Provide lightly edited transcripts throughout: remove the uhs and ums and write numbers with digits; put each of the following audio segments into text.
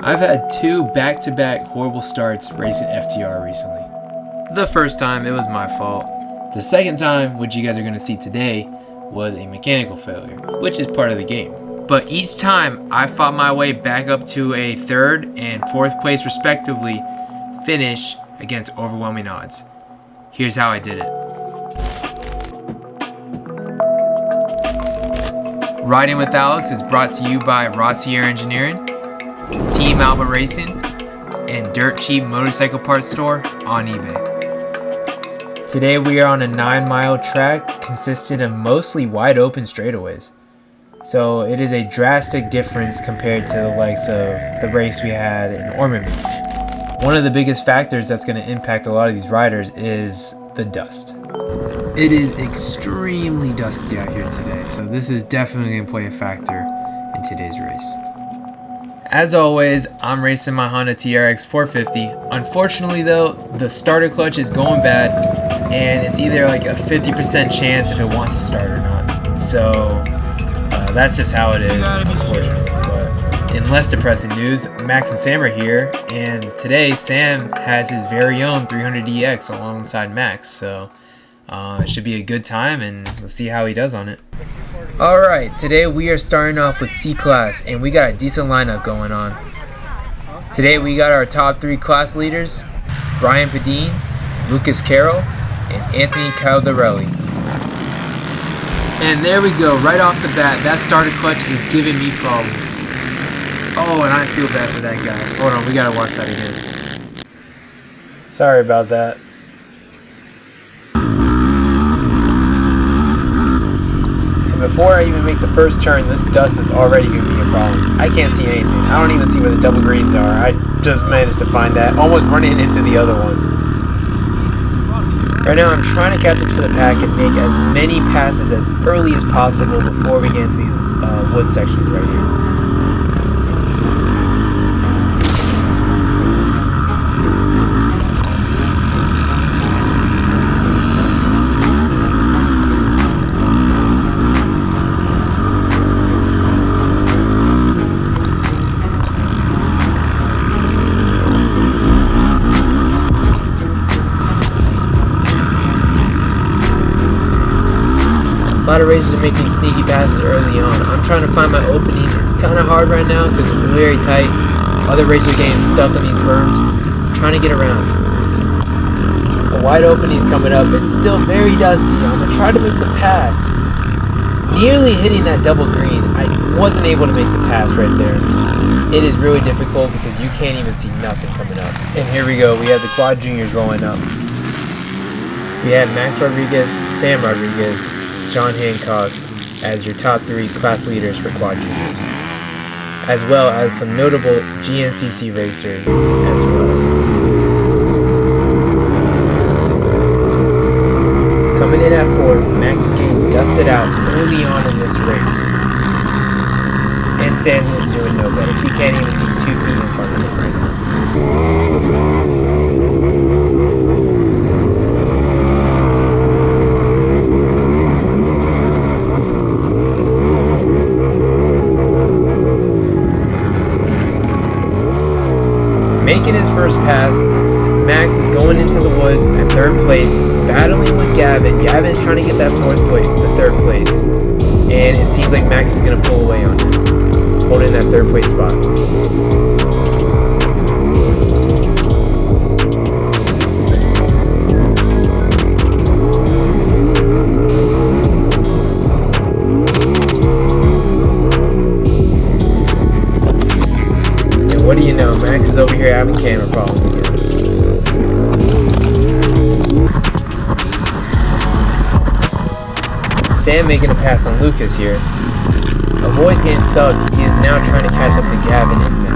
I've had two back-to-back horrible starts racing FTR recently. The first time, it was my fault. The second time, which you guys are going to see today, was a mechanical failure, which is part of the game. But each time, I fought my way back up to a third and fourth place respectively finish against overwhelming odds. Here's how I did it. Riding with Alex is brought to you by Hare Engineering, Team Alba Racing, and Dirt Cheap Motorcycle Parts Store on eBay. Today we are on a 9-mile track consisting of mostly wide open straightaways. So it is a drastic difference compared to the likes of the race we had in Ormond Beach. One of the biggest factors that's going to impact a lot of these riders is the dust. It is extremely dusty out here today, so this is definitely going to play a factor in today's race. As always, I'm racing my Honda TRX 450. Unfortunately though, the starter clutch is going bad, and it's either like a 50% chance if it wants to start or not. So that's just how it is, unfortunately. But in less depressing news, Max and Sam are here, and today Sam has his very own 300DX alongside Max, so it should be a good time, and we'll see how he does on it. Alright, today we are starting off with C-Class, and we got a decent lineup going on. Today we got our top 3 class leaders, Brian Padine, Lucas Carroll, and Anthony Caldarelli. And there we go, right off the bat, that starter clutch is giving me problems. Oh, and I feel bad for that guy. Hold on, we gotta watch that again. Sorry about that. Before I even make the first turn, this dust is already going to be a problem. I can't see anything. I don't even see where the double greens are. I just managed to find that, almost running into the other one. Right now I'm trying to catch up to the pack and make as many passes as early as possible before we get into these wood sections right here. A lot of racers are making sneaky passes early on. I'm trying to find my opening. It's kind of hard right now because it's very tight. Other racers are getting stuck on these berms. I'm trying to get around. A wide opening is coming up. It's still very dusty. I'm going to try to make the pass. Nearly hitting that double green. I wasn't able to make the pass right there. It is really difficult because you can't even see nothing coming up. And here we go. We have the quad juniors rolling up. We have Max Rodriguez, Sam Rodriguez, John Hancock as your top 3 class leaders for quad juniors, as well as some notable GNCC racers as well. Coming in at 4th, Max is getting dusted out early on in this race, and Sam is doing no better. He can't even see 2 feet in front of him right now. Making his first pass, Max is going into the woods at 3rd place, battling with Gavin. Gavin is trying to get that 3rd place, and it seems like Max is going to pull away on him, holding that 3rd place spot. What do you know? Max is over here having camera problems again. Sam making a pass on Lucas here. Avoids getting stuck. He is now trying to catch up to Gavin and Max.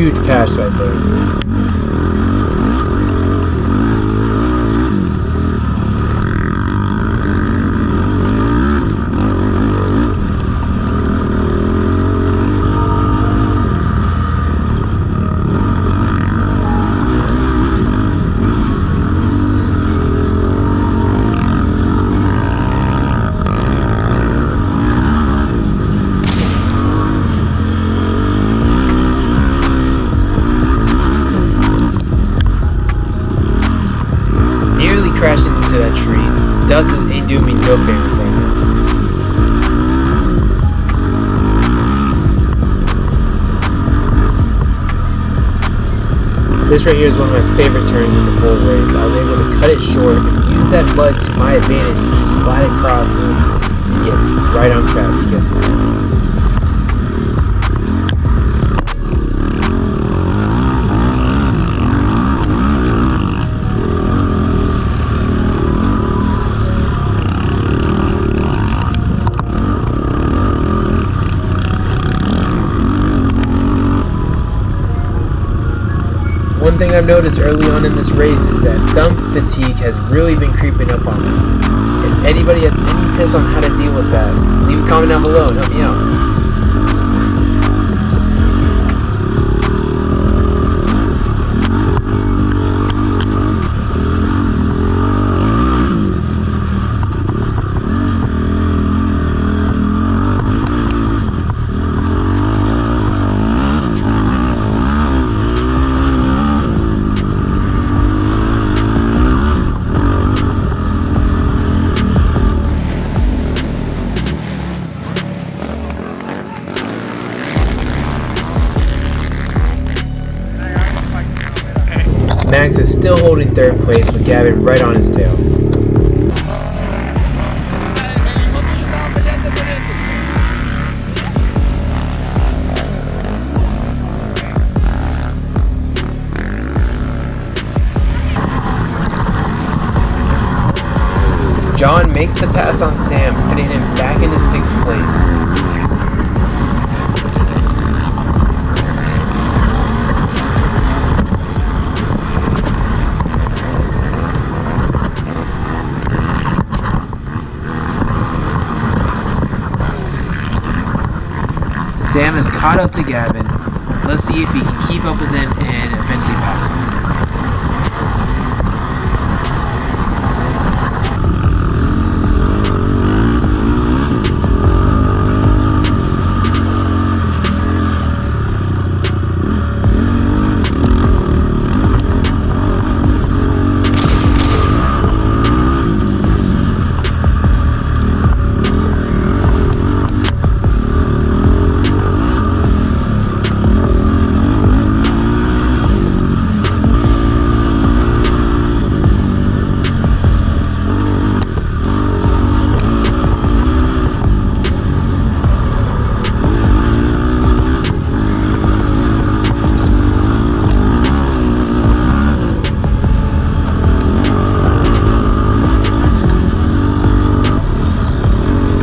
huge pass right there. Crashing into that tree. Dust ain't doing me no favors right now. This right here is one of my favorite turns in the whole race. I was able to cut it short and use that mud to my advantage to slide across and get right on track against this one. One thing I've noticed early on in this race is that thumb fatigue has really been creeping up on me. If anybody has any tips on how to deal with that, leave a comment down below and help me out. Max is still holding third place with Gavin right on his tail. John makes the pass on Sam, putting him back into 6th place. Sam is caught up to Gavin. Let's see if he can keep up with him and eventually pass him.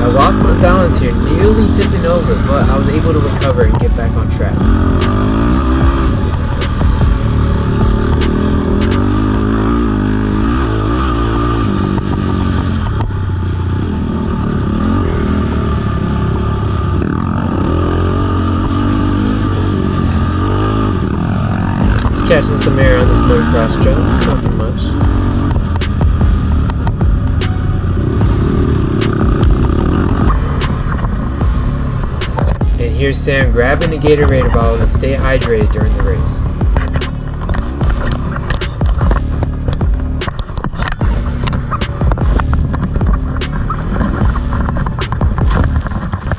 I lost my balance here, nearly tipping over, but I was able to recover and get back on track. Just catching some air on this motocross trail, nothing much. Here's Sam grabbing a Gatorade bottle to stay hydrated during the race.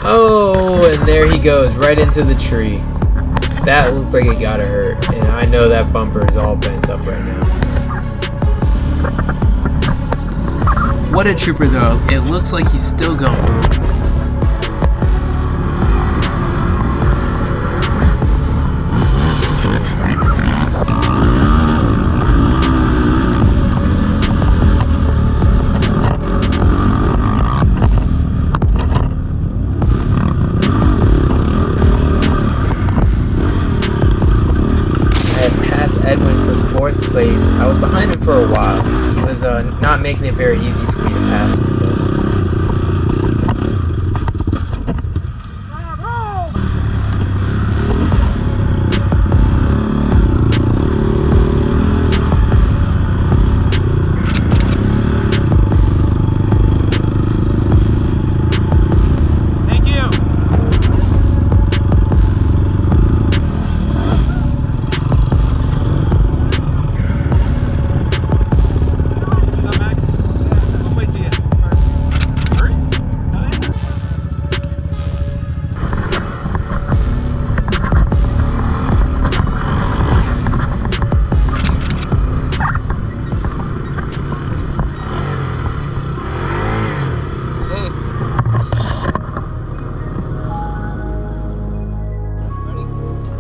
Oh, and there he goes, right into the tree. That looks like it gotta hurt, and I know that bumper is all bent up right now. What a trooper though, it looks like he's still going. Edwin for 4th place. I was behind him for a while. He was not making it very easy for me to pass him.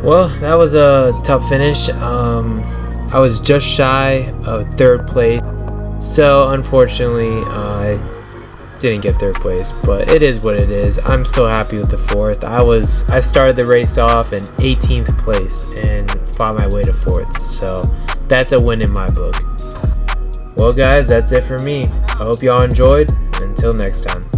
Well, that was a tough finish. I was just shy of 3rd place, so unfortunately I didn't get 3rd place, but it is what it is. I'm still happy with the 4th. I started the race off in 18th place and fought my way to 4th, so that's a win in my book. Well guys, that's it for me. I hope y'all enjoyed. Until next time.